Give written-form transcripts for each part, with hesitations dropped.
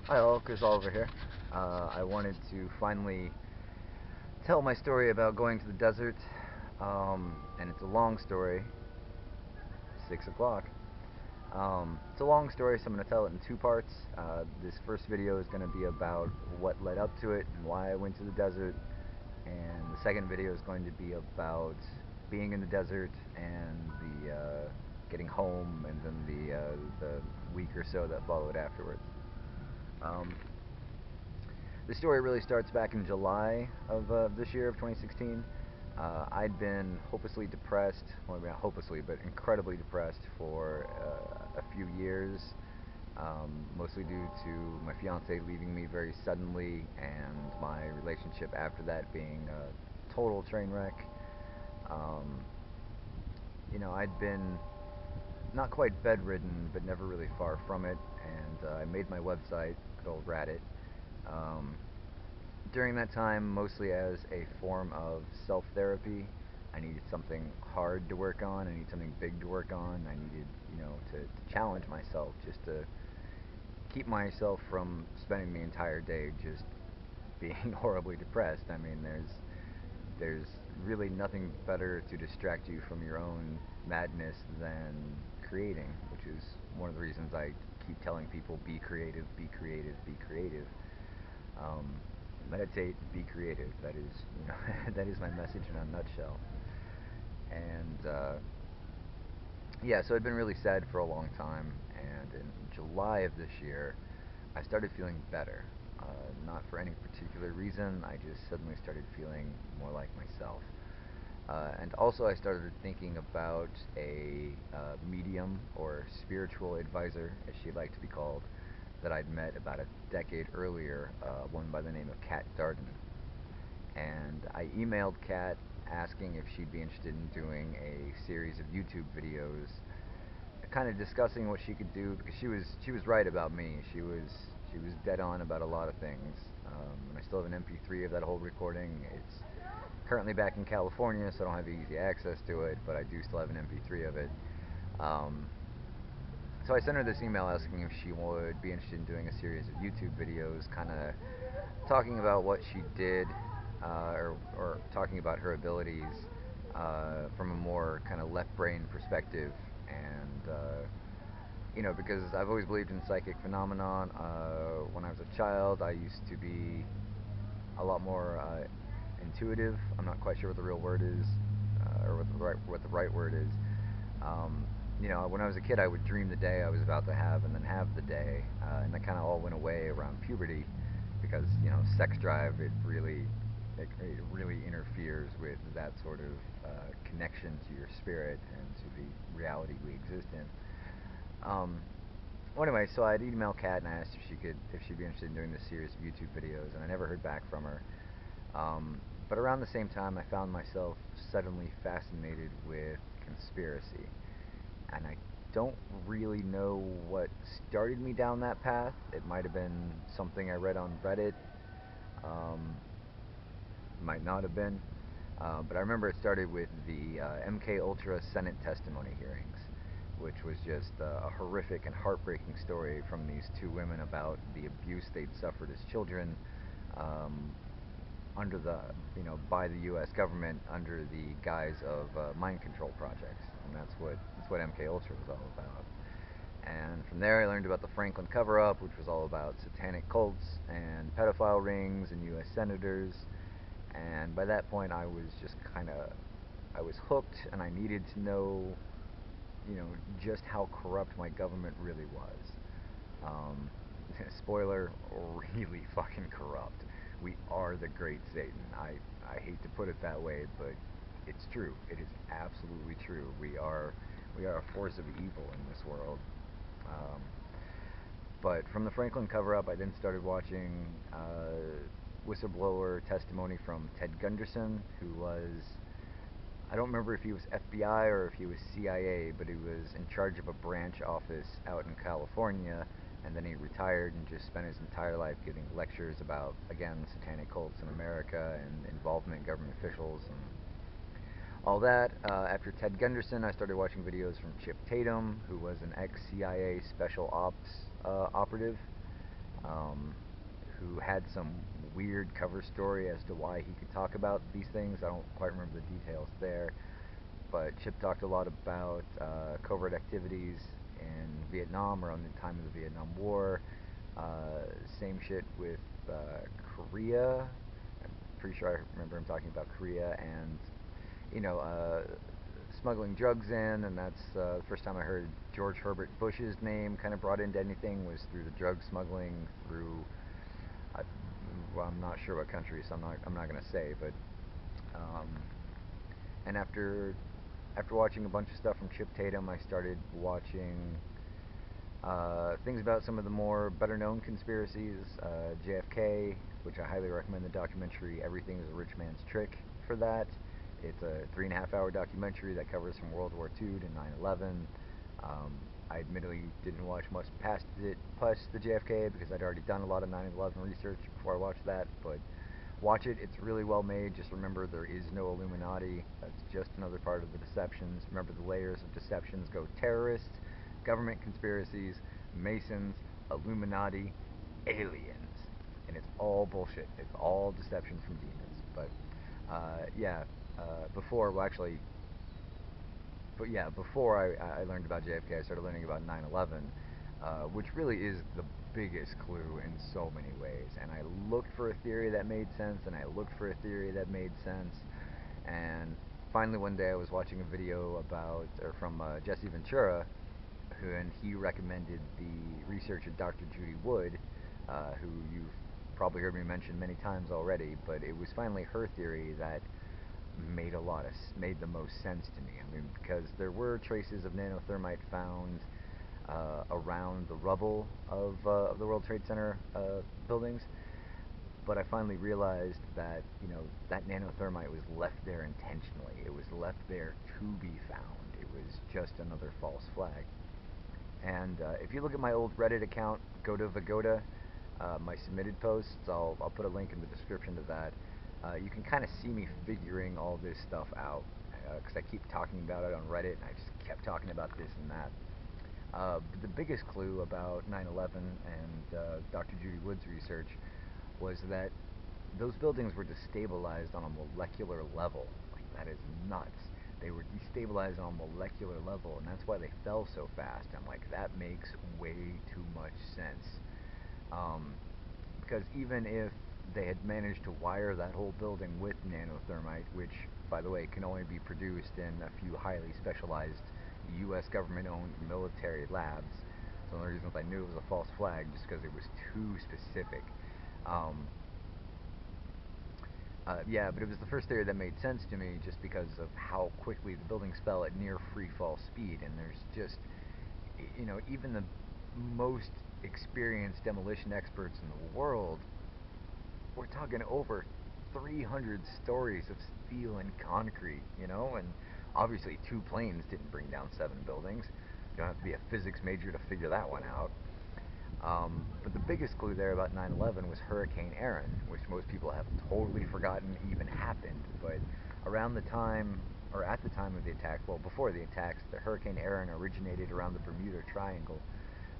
Hi all, Chris Oliver here. I wanted to finally tell my story about going to the desert, and it's a long story. 6 o'clock. It's a long story, so I'm going to tell it in two parts. This first video is going to be about what led up to it and why I went to the desert, and the second video is going to be about being in the desert and the getting home, and then the week or so that followed afterwards. Um, The story really starts back in July of this year of 2016. I'd been hopelessly depressed, well, not hopelessly, but incredibly depressed for a few years, mostly due to my fiance leaving me very suddenly and my relationship after that being a total train wreck. Um, I'd been not quite bedridden, but never really far from it, and I made my website, good old Reddit. Um, During that time, mostly as a form of self-therapy. I needed something hard to work on. I needed something big to work on. I needed, to challenge myself, just to keep myself from spending the entire day just being horribly depressed. I mean, there's really nothing better to distract you from your own madness than creating, which is one of the reasons I keep telling people be creative, be creative, be creative. Um, Meditate, be creative. That is, that is my message in a nutshell. And yeah, so I'd been really sad for a long time, and in July of this year, I started feeling better. Not for any particular reason, I just suddenly started feeling more like myself. And also, I started thinking about a medium or spiritual advisor, as she'd like to be called, that I'd met about a decade earlier, one by the name of Kat Darden. And I emailed Kat asking if she'd be interested in doing a series of YouTube videos, kind of discussing what she could do, because she was right about me. She was dead on about a lot of things. And I still have an MP3 of that whole recording. It's currently back in California, so I don't have easy access to it, but I do still have an MP3 of it. Um, so I sent her this email asking if she would be interested in doing a series of YouTube videos, kind of talking about what she did, or talking about her abilities from a more kind of left brain perspective. And because I've always believed in psychic phenomenon. When I was a child, I used to be a lot more intuitive. I'm not quite sure what the real word is, or what the right word is. Um, when I was a kid, I would dream the day I was about to have, and then have the day, and that kind of all went away around puberty, because sex drive, it really interferes with that sort of connection to your spirit and to the reality we exist in. Well, anyway, so I'd email Kat and I asked if she'd be interested in doing this series of YouTube videos, and I never heard back from her. But around the same time, I found myself suddenly fascinated with conspiracy, and I don't really know what started me down that path. It might have been something I read on Reddit, um, might not have been, but I remember it started with the MK Ultra Senate testimony hearings, which was just a horrific and heartbreaking story from these two women about the abuse they'd suffered as children, um, under by the U.S. government under the guise of mind control projects, and that's what MK Ultra was all about. And from there, I learned about the Franklin cover-up, which was all about satanic cults and pedophile rings and U.S. senators. And by that point, I was hooked, and I needed to know, just how corrupt my government really was. Um, Spoiler, really fucking corrupt. We are the great Satan. I hate to put it that way, but it's true. It is absolutely true. We are a force of evil in this world. Um, but from the Franklin cover-up, I then started watching whistleblower testimony from Ted Gunderson, who was, I don't remember if he was FBI or if he was CIA, but he was in charge of a branch office out in California, and then he retired and just spent his entire life giving lectures about, again, satanic cults in America and involvement in government officials and all that. After Ted Gunderson, I started watching videos from Chip Tatum, who was an ex-CIA special ops operative. um, who had some weird cover story as to why he could talk about these things. I don't quite remember the details there, but Chip talked a lot about covert activities in Vietnam around the time of the Vietnam War. Same shit with Korea. I'm pretty sure I remember him talking about Korea and you know, smuggling drugs in, and that's the first time I heard George Herbert Bush's name kind of brought into anything was through the drug smuggling through. I, well, I'm not sure what country, so I'm not gonna say, but um, and after watching a bunch of stuff from Chip Tatum, I started watching things about some of the more better known conspiracies. JFK, which I highly recommend the documentary Everything is a Rich Man's Trick for that. It's a 3.5 hour documentary that covers from World War II to 9/11. I admittedly didn't watch much past the JFK because I'd already done a lot of 9/11 research before I watched that. But watch it; it's really well made. Just remember there is no Illuminati. That's just another part of the deceptions. Remember the layers of deceptions go terrorists, government conspiracies, Masons, Illuminati, aliens, and it's all bullshit. It's all deceptions from demons. But yeah, before well actually, but yeah, before I learned about JFK, I started learning about 9/11, which really is the biggest clue in so many ways. And I looked for a theory that made sense, and I looked for a theory that made sense, and finally one day I was watching a video about or from Jesse Ventura, and he recommended the research of Dr. Judy Wood, who you've probably heard me mention many times already, but it was finally her theory that made the most sense to me. I mean, because there were traces of nanothermite found around the rubble of the World Trade Center buildings, but I finally realized that that nanothermite was left there intentionally. It was left there to be found. It was just another false flag. And if you look at my old Reddit account, go to Vagoda, my submitted posts. I'll put a link in the description to that. You can kind of see me figuring all this stuff out because I keep talking about it on Reddit, and I just kept talking about this and that. But the biggest clue about 9/11 and Dr. Judy Wood's research was that those buildings were destabilized on a molecular level. Like, that is nuts. They were destabilized on a molecular level, and that's why they fell so fast. I'm like, that makes way too much sense. Because even if they had managed to wire that whole building with nanothermite, which, by the way, can only be produced in a few highly specialized U.S. government-owned military labs. So one of the reasons I knew it was a false flag, just because it was too specific. Um, yeah, but it was the first theory that made sense to me just because of how quickly the buildings fell at near free fall speed, and there's just, even the most experienced demolition experts in the world, we're talking over 300 stories of steel and concrete, and obviously 2 planes didn't bring down 7 buildings. You don't have to be a physics major to figure that one out. But the biggest clue there about 9/11 was Hurricane Aaron, which most people have totally forgotten even happened. But around the time, or at the time of the attack, well, before the attacks, the Hurricane Aaron originated around the Bermuda Triangle,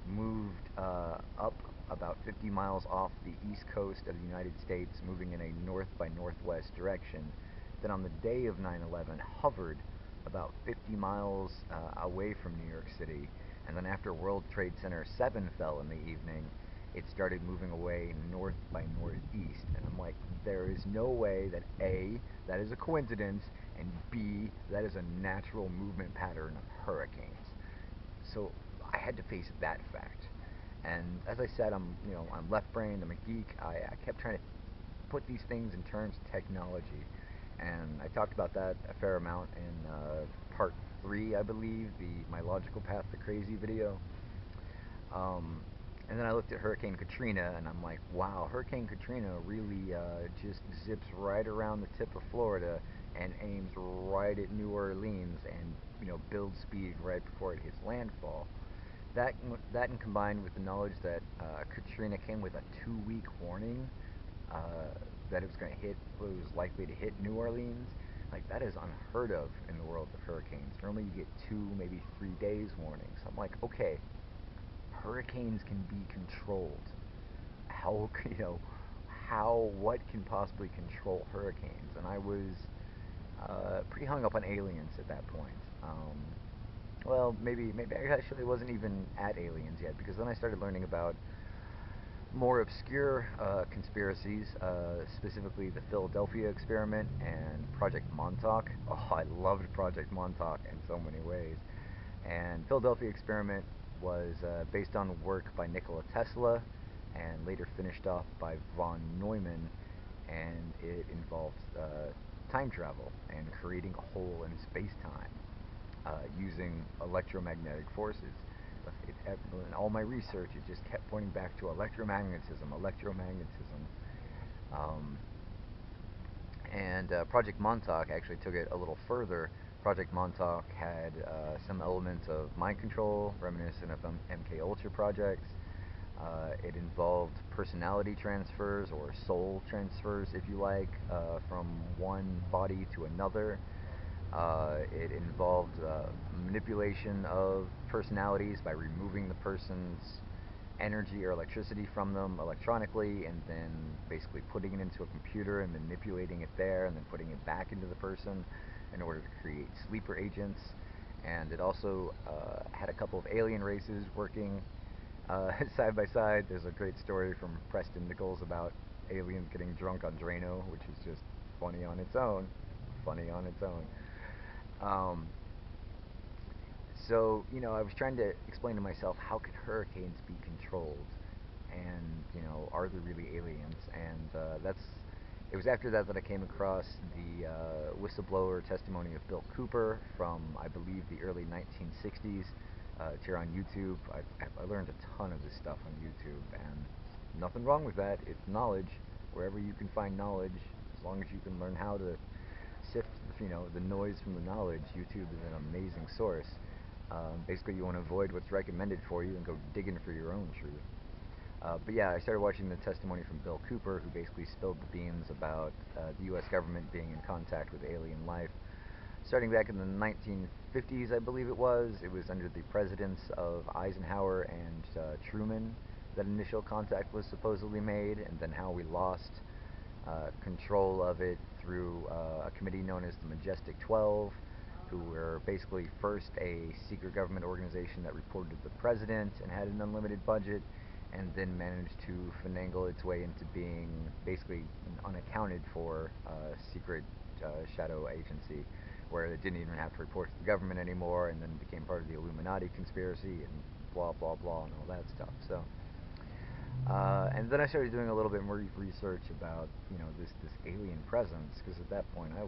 moved up about 50 miles off the east coast of the United States, moving in a north by northwest direction. Then on the day of 9/11, hovered about 50 miles away from New York City, and then after World Trade Center 7 fell in the evening, it started moving away north by northeast. And I'm like, there is no way that A, that is a coincidence, and B, that is a natural movement pattern of hurricanes. So I had to face that fact. And as I said, I'm left-brained, I'm a geek. I kept trying to put these things in terms of technology. And I talked about that a fair amount in part 3, I believe, the My Logical Path to Crazy video. And then I looked at Hurricane Katrina, and I'm like, wow, Hurricane Katrina really just zips right around the tip of Florida and aims right at New Orleans and, builds speed right before it hits landfall. That and combined with the knowledge that Katrina came with a 2-week warning that it was going to hit, it was likely to hit New Orleans. Like, that is unheard of in the world of hurricanes. Normally you get 2, maybe 3 days warnings. I'm like, okay, hurricanes can be controlled. how what can possibly control hurricanes, and I was pretty hung up on aliens at that point. Well, maybe I actually wasn't even at aliens yet, because then I started learning about more obscure conspiracies, specifically the Philadelphia experiment and Project Montauk. Oh, I loved Project Montauk in so many ways. And Philadelphia experiment was based on work by Nikola Tesla and later finished off by von Neumann, and it involved time travel and creating a hole in space-time using electromagnetic forces. In all my research, it just kept pointing back to electromagnetism, electromagnetism. Um, and Project Montauk actually took it a little further. Project Montauk had some elements of mind control, reminiscent of MK Ultra projects. It involved personality transfers, or soul transfers, if you like, from one body to another. It involved manipulation of personalities by removing the person's energy or electricity from them electronically, and then basically putting it into a computer and manipulating it there, and then putting it back into the person in order to create sleeper agents. And it also had a couple of alien races working side by side. There's a great story from Preston Nichols about aliens getting drunk on Drano, which is just funny on its own. Funny on its own. Um, so, I was trying to explain to myself, how could hurricanes be controlled? And, are there really aliens? And it was after that that I came across the whistleblower testimony of Bill Cooper from, I believe, the early 1960s. It's here on YouTube. I learned a ton of this stuff on YouTube, and nothing wrong with that. It's knowledge. Wherever you can find knowledge, as long as you can learn how to sift, the noise from the knowledge, YouTube is an amazing source. Basically, you want to avoid what's recommended for you and go digging for your own truth. But yeah, I started watching the testimony from Bill Cooper, who basically spilled the beans about the U.S. government being in contact with alien life. Starting back in the 1950s, I believe it was under the presidents of Eisenhower and Truman that initial contact was supposedly made, and then how we lost control of it through a committee known as the Majestic 12, who were basically first a secret government organization that reported to the president and had an unlimited budget, and then managed to finagle its way into being basically an unaccounted for secret shadow agency, where it didn't even have to report to the government anymore, and then became part of the Illuminati conspiracy and blah blah blah and all that stuff. So and then I started doing a little bit more research about this alien presence, because at that point I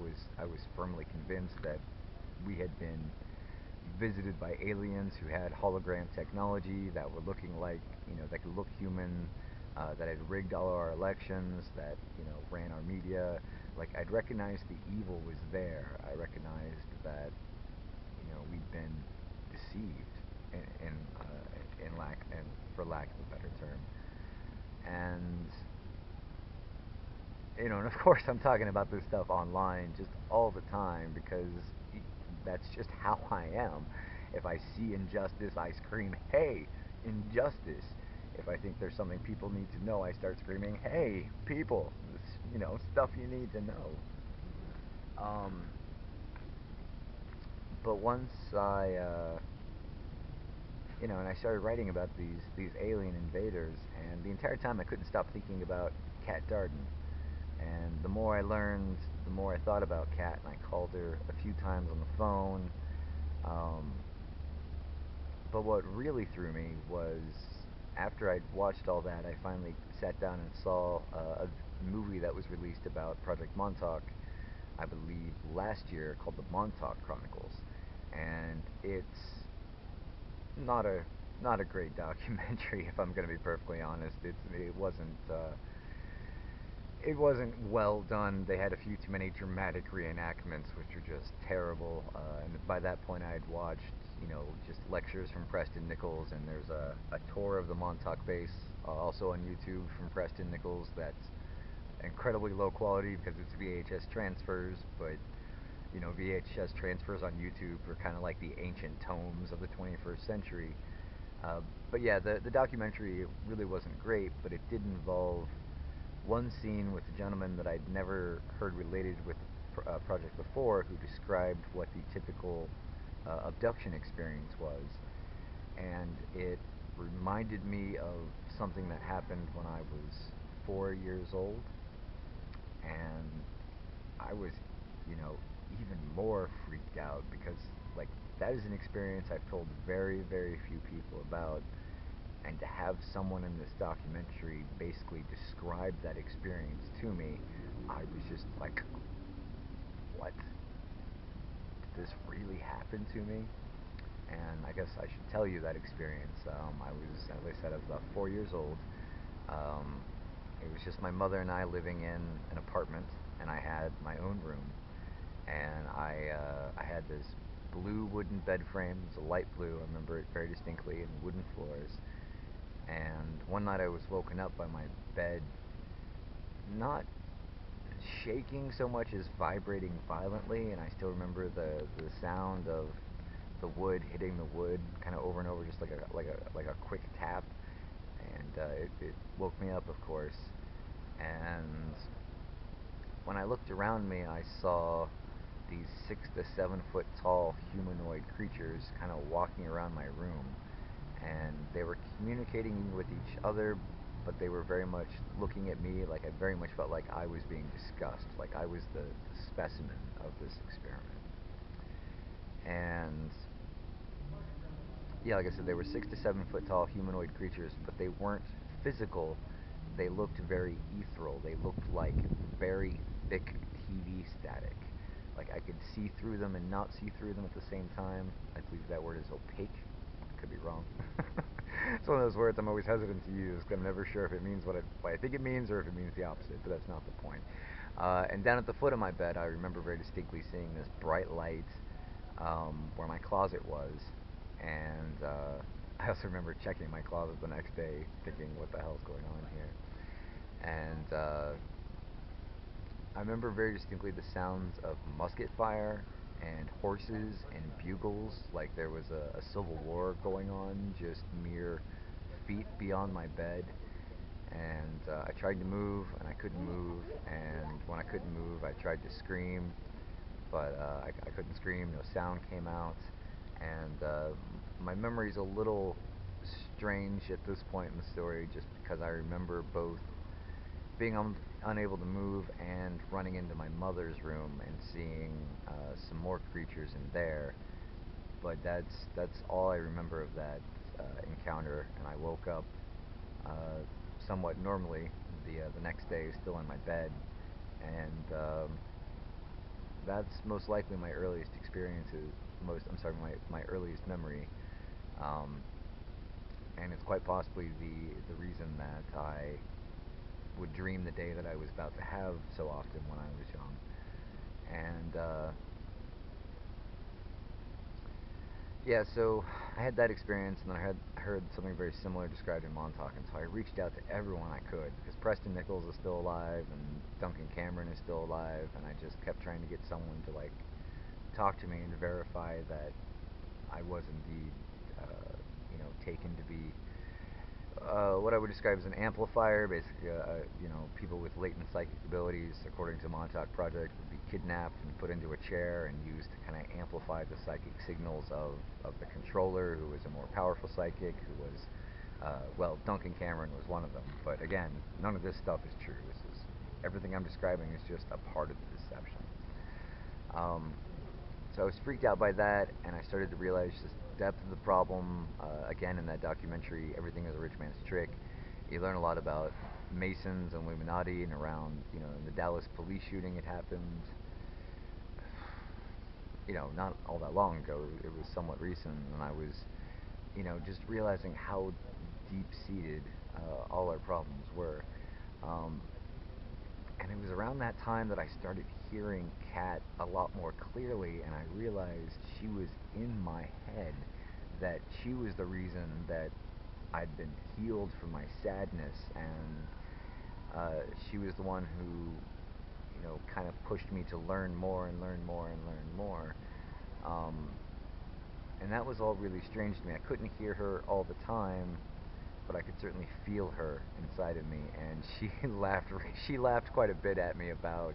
was firmly convinced that we had been visited by aliens who had hologram technology that were looking like, that could look human, that had rigged all our elections, that ran our media. Like, I'd recognized the evil was there. I recognized that we'd been deceived in lack and for lack of a better term. And and of course I'm talking about this stuff online just all the time, because that's just how I am. If I see injustice, I scream, "Hey, injustice!" If I think there's something people need to know, I start screaming, "Hey, people, this, stuff you need to know." Um, but once and I started writing about these alien invaders, and the entire time I couldn't stop thinking about Kat Darden. And the more I learned, the more I thought about Kat, and I called her a few times on the phone. Um, but what really threw me was, after I'd watched all that, I finally sat down and saw a movie that was released about Project Montauk, I believe last year, called the Montauk Chronicles. And it's not a great documentary, if I'm going to be perfectly honest. It wasn't well done. They had a few too many dramatic reenactments, which were just terrible. And by that point, I had watched, just lectures from Preston Nichols, and there's a tour of the Montauk base, also on YouTube, from Preston Nichols, that's incredibly low quality because it's VHS transfers, but VHS transfers on YouTube are kind of like the ancient tomes of the 21st century. Uh, but yeah, the documentary really wasn't great, but it did involve one scene with a gentleman that I'd never heard related with the project before, who described what the typical abduction experience was, and it reminded me of something that happened when I was 4 years old, and I was, even more freaked out because, like, that is an experience I've told very, very few people about, and to have someone in this documentary basically describe that experience to me, I was just like, what? Did this really happen to me? And I guess I should tell you that experience. I was, as I said, I was about 4 years old. Um, it was just my mother and I living in an apartment, and I had my own room. And I had this blue wooden bed frame. It was a light blue. I remember it very distinctly, and wooden floors. And one night I was woken up by my bed, not shaking so much as vibrating violently, and I still remember the sound of the wood hitting the wood, kind of over and over, just like a quick tap. And it woke me up, of course. And when I looked around me, I saw these 6 to 7 foot tall humanoid creatures kind of walking around my room, and they were communicating with each other, but they were very much looking at me. Like, I very much felt like I was being discussed, like I was the specimen of this experiment. And yeah, like I said, they were 6 to 7 foot tall humanoid creatures, but they weren't physical. They looked very ethereal. They looked like very thick TV static. Like, I could see through them and not see through them at the same time. I believe that word is opaque. Could be wrong. It's one of those words I'm always hesitant to use because I'm never sure if it means what I think it means or if it means the opposite, but that's not the point. And down at the foot of my bed, I remember very distinctly seeing this bright light where my closet was, and I also remember checking my closet the next day, thinking, what the hell's going on here? And I remember very distinctly the sounds of musket fire and horses and bugles, like there was a civil war going on just mere feet beyond my bed. And I tried to move, and I couldn't move, and when I couldn't move, I tried to scream, but I couldn't scream, no sound came out. And my memory's a little strange at this point in the story, just because I remember both being unable to move and running into my mother's room and seeing some more creatures in there. But that's all I remember of that encounter, and I woke up somewhat normally the next day, still in my bed, and that's most likely my earliest experiences. My earliest memory, um, and it's quite possibly the reason that I would dream the day that I was about to have so often when I was young. And yeah, so I had that experience, and then I heard something very similar described in Montauk, and so I reached out to everyone I could, because Preston Nichols is still alive, and Duncan Cameron is still alive, and I just kept trying to get someone to, like, talk to me and verify that I was indeed, taken to be what I would describe as an amplifier. Basically, people with latent psychic abilities, according to Montauk Project, would be kidnapped and put into a chair and used to kind of amplify the psychic signals of the controller, who was a more powerful psychic, who was, Duncan Cameron was one of them. But again, none of this stuff is true. Everything I'm describing is just a part of the deception. Um, so I was freaked out by that, and I started to realize just the depth of the problem. Again, in that documentary, Everything is a Rich Man's Trick, you learn a lot about Masons and Illuminati, and around, in the Dallas police shooting, it happened, not all that long ago. It was somewhat recent, and I was, just realizing how deep-seated all our problems were. Um, and it was around that time that I started hearing Kat a lot more clearly, and I realized she was in my head, that she was the reason that I'd been healed from my sadness, and she was the one who, kind of pushed me to learn more and learn more and learn more. Um, And that was all really strange to me. I couldn't hear her all the time, but I could certainly feel her inside of me. And she laughed. She laughed quite a bit at me about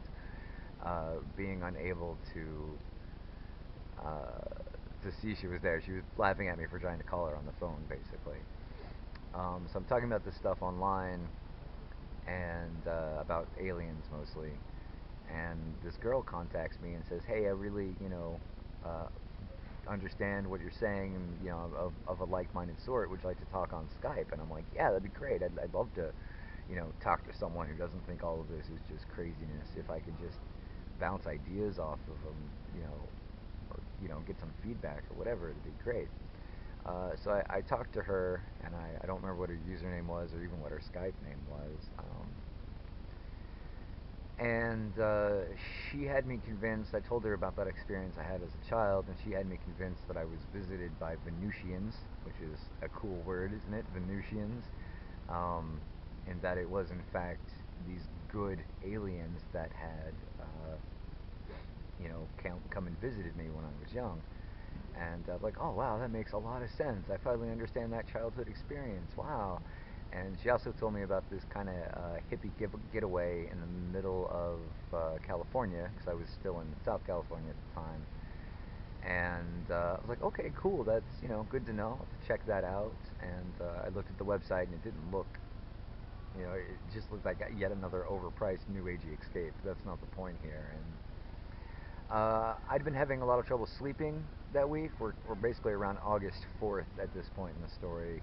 being unable to see she was there. She was laughing at me for trying to call her on the phone, basically. So I'm talking about this stuff online and about aliens mostly. And this girl contacts me and says, "Hey, I really, uh, understand what you're saying, and of a like-minded sort. Would you like to talk on Skype?" And I'm like, "Yeah, that'd be great. I'd love to, talk to someone who doesn't think all of this is just craziness. If I could just bounce ideas off of them, or get some feedback or whatever, it'd be great." So I talked to her, and I don't remember what her username was or even what her Skype name was. And she had me convinced. I told her about that experience I had as a child, and she had me convinced that I was visited by Venusians, which is a cool word, isn't it? Venusians. And that it was, in fact, these good aliens that had, come and visited me when I was young. And like, oh wow, that makes a lot of sense. I finally understand that childhood experience. Wow. And she also told me about this kind of hippie getaway in the middle of California, because I was still in South California at the time. And I was like, okay, cool. That's good to know. I'll have to check that out. And I looked at the website, and it didn't look, it just looked like yet another overpriced new agey escape. That's not the point here. And I'd been having a lot of trouble sleeping that week. We're basically around August 4th at this point in the story.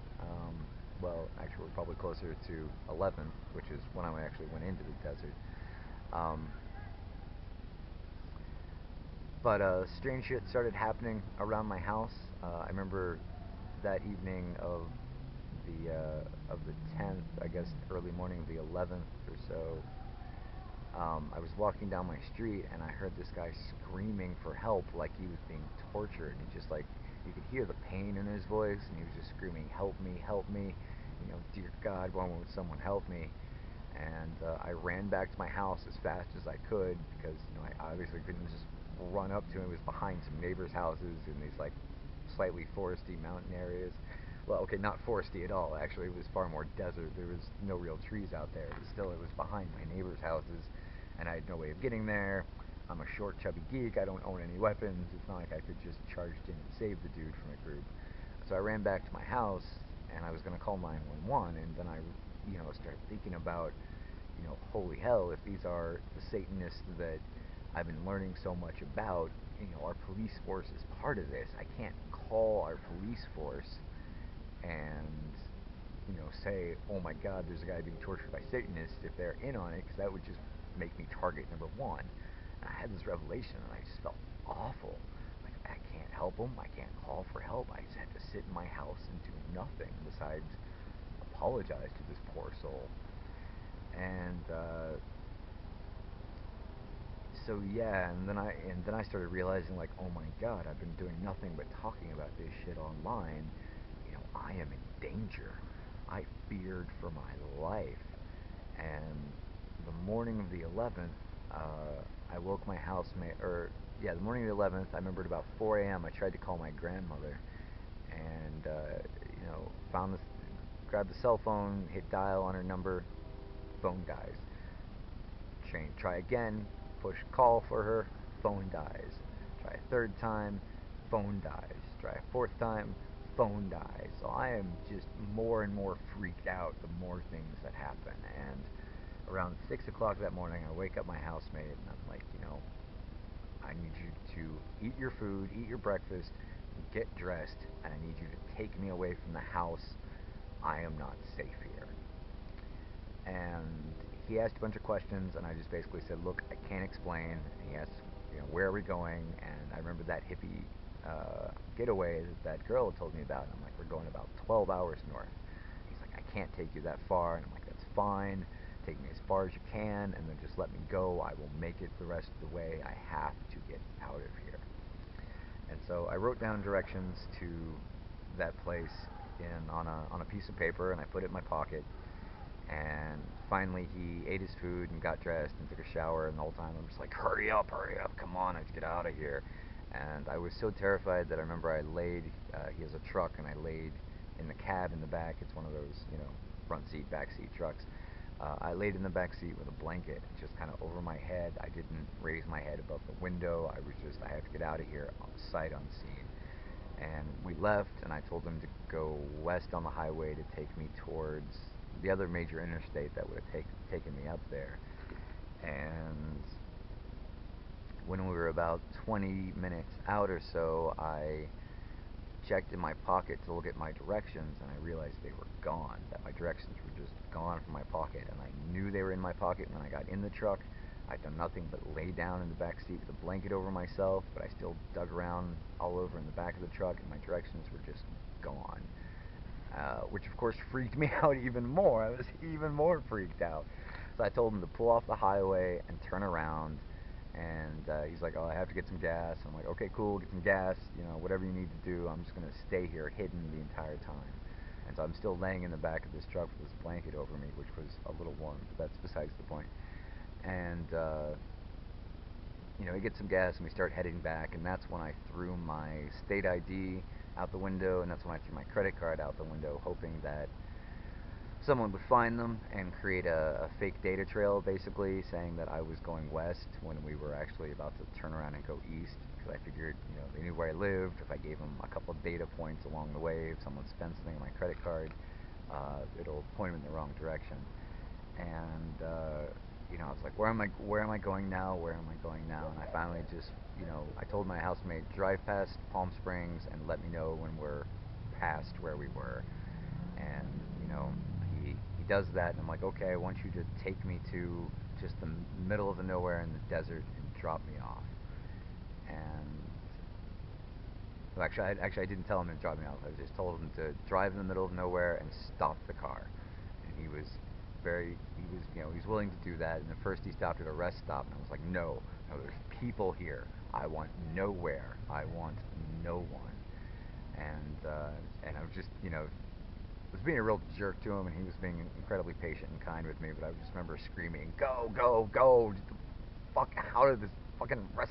Well, actually, we're probably closer to 11th, which is when I actually went into the desert. Um, but strange shit started happening around my house. I remember that evening of the 10th, I guess early morning of the 11th or so. I was walking down my street, and I heard this guy screaming for help like he was being tortured. He just, like, you could hear the pain in his voice, and he was just screaming, "Help me, help me, dear God, why won't someone help me?" And I ran back to my house as fast as I could, because I obviously couldn't just run up to him. It was behind some neighbors' houses in these, like, slightly foresty mountain areas. Well, okay, not foresty at all. Actually, it was far more desert. There was no real trees out there, but still, it was behind my neighbors' houses, and I had no way of getting there. I'm a short, chubby geek. I don't own any weapons. It's not like I could just charge in and save the dude from a group. So I ran back to my house, and I was going to call 911, and then I, started thinking about, holy hell, if these are the Satanists that I've been learning so much about, our police force is part of this. I can't call our police force and say, "Oh my God, there's a guy being tortured by Satanists," if they're in on it, because that would just make me target number one. And I had this revelation, and I just felt awful. Like, I can't help him. I can't call for help. I just had to sit in my house and do nothing besides apologize to this poor soul. And so yeah, and then I started realizing, like, oh my God, I've been doing nothing but talking about this shit online. I am in danger. I feared for my life. And the morning of the 11th, I woke my housemate, or yeah, the morning of the 11th, I remember at about 4 a.m. I tried to call my grandmother, and found this, grabbed the cell phone, hit dial on her number, phone dies. Try again, push call for her, phone dies. Try a third time, phone dies. Try a fourth time, phone dies. So I am just more and more freaked out the more things that happen. And around 6 o'clock that morning, I wake up my housemate, and I'm like, I need you to eat your food, eat your breakfast, get dressed, and I need you to take me away from the house. I am not safe here. And he asked a bunch of questions, and I just basically said, "Look, I can't explain." And he asked, "Where are we going?" And I remember that hippie getaway that girl had told me about. And I'm like, "We're going about 12 hours north." He's like, "I can't take you that far." And I'm like, "That's fine. Take me as far as you can, and then just let me go. I will make it the rest of the way. I have to get out of here." And so I wrote down directions to that place on a piece of paper, and I put it in my pocket. And finally, he ate his food and got dressed and took a shower. And the whole time, I'm just like, hurry up, come on, let's get out of here." And I was so terrified that I remember I laid, he has a truck, and I laid in the cab in the back. It's one of those, front seat, back seat trucks. I laid in the back seat with a blanket just kind of over my head. I didn't raise my head above the window. I have to get out of here, sight unseen. And we left, and I told him to go west on the highway to take me towards the other major interstate that would have taken me up there. And when we were about 20 minutes out or so, I checked in my pocket to look at my directions, and I realized they were gone, that my directions were just gone from my pocket. And I knew they were in my pocket when I got in the truck. I'd done nothing but lay down in the back seat with a blanket over myself, but I still dug around all over in the back of the truck, and my directions were just gone. Which of course freaked me out even more. I was even more freaked out. So I told him to pull off the highway and turn around. And he's like, "Oh, I have to get some gas." I'm like, "Okay, cool, get some gas. Whatever you need to do. I'm just gonna stay here, hidden the entire time." And so I'm still laying in the back of this truck with this blanket over me, which was a little warm, but that's besides the point. And we get some gas and we start heading back, and that's when I threw my state ID out the window, and that's when I threw my credit card out the window, hoping that someone would find them and create a fake data trail, basically saying that I was going west when we were actually about to turn around and go east, because I figured, they knew where I lived. If I gave them a couple of data points along the way, if someone spent something on my credit card, it'll point them in the wrong direction. And I was like, where am I going now? Where am I going now? And I finally just, I told my housemate, drive past Palm Springs and let me know when we're past where we were. And he does that, and I'm like, okay, I want you to take me to just the middle of the nowhere in the desert and drop me off. And well, I didn't tell him to drop me off. I just told him to drive in the middle of nowhere and stop the car. And he's willing to do that. And at first he stopped at a rest stop, and I was like, no, there's people here. I want nowhere. I want no one. And I was just, was being a real jerk to him, and he was being incredibly patient and kind with me. But I just remember screaming, "Go, go, go! Get the fuck out of this fucking rest